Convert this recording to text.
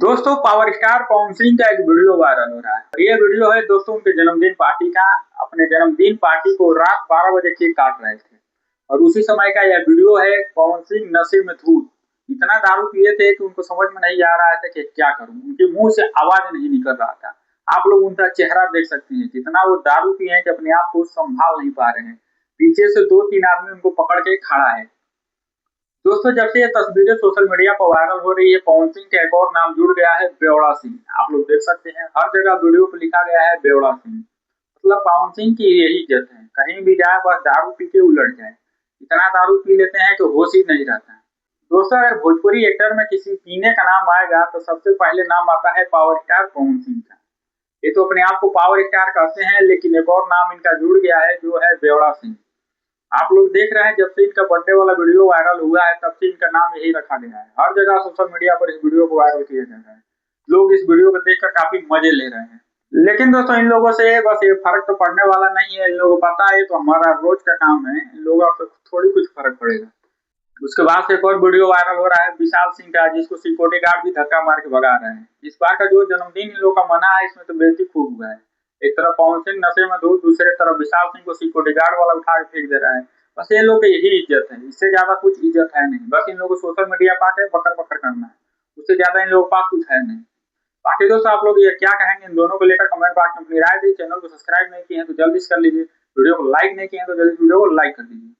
दोस्तों power star Pawan Singh का एक वीडियो वायरल हो रहा है और ये वीडियो है दोस्तों उनके जन्मदिन पार्टी का। अपने जन्मदिन पार्टी को रात 12 बजे केक काट रहे थे और उसी समय का यह वीडियो है। पवन सिंह नशे में धूत इतना दारू पिए थे कि उनको समझ में नहीं आ रहा था कि क्या करूं। उनके मुंह से आवाज नहीं निकल रहा था। आप लोग उनका चेहरा देख सकते हैं कितना वो दारू पिए हैं कि अपने आप को संभाल नहीं पा रहे हैं। पीछे से 2-3 आदमी उनको पकड़ के खड़ा है। दोस्तों जब से ये तस्वीरें सोशल मीडिया पर वायरल हो रही है, पवन सिंह का एक और नाम जुड़ गया है, बेवड़ा सिंह। आप लोग देख सकते हैं हर जगह वीडियो पे लिखा गया है बेवड़ा सिंह। मतलब पवन सिंह की यही इज्जत है, कहीं भी जाए बस दारू पी के उलट जाए। इतना दारू पी लेते हैं कि होश ही नहीं रहता है। दोस्तों अगर भोजपुरी एक्टर में किसी पीने का नाम आएगा तो सबसे पहले नाम आता है पावर स्टार पवन सिंह का। ये तो अपने आप को पावर स्टार कहते हैं, लेकिन एक और नाम इनका जुड़ गया है जो है बेवड़ा सिंह। आप लोग देख रहे हैं जब से इनका बर्थडे वाला वीडियो वायरल हुआ है तब से इनका नाम यही रखा गया है। हर जगह सोशल मीडिया पर इस वीडियो को वायरल किया जा रहा है। लोग इस वीडियो को देखकर काफी मजे ले रहे हैं। लेकिन दोस्तों इन लोगों से बस ये फर्क तो पड़ने वाला नहीं है। इन लोगों को पता है तो हमारा रोज का काम है, इन लोगों से थोड़ी कुछ फर्क पड़ेगा। उसके बाद से एक और वीडियो वायरल हो रहा है विशाल सिंह का, जिसको सिक्योरिटी गार्ड भी धक्का मार के भगा रहे हैं। इस बार का जो जन्मदिन इन लोगों का मना है इसमें तो बेइज्जती खूब हुआ है। एक तरफ पवन सिंह नशे में धूत, दूसरे तरफ विशाल सिंह को सिक्योरिटी गार्ड वाला उठा के फेंक दे रहा है। बस ये लोग की यही इज्जत है, इससे ज्यादा कुछ इज्जत है नहीं। बस इन लोगों को सोशल मीडिया पा के बकर बकर करना है, उससे ज्यादा इन लोगों के पास कुछ है नहीं। बाकी दोस्तों आप लोग ये क्या कहेंगे इन दोनों को लेकर कमेंट बॉक्स में अपनी राय दी। चैनल को सब्सक्राइब नहीं किए हैं तो जल्दी से कर लीजिए, वीडियो को लाइक नहीं किए हैं तो जल्दी वीडियो को लाइक कर दीजिए।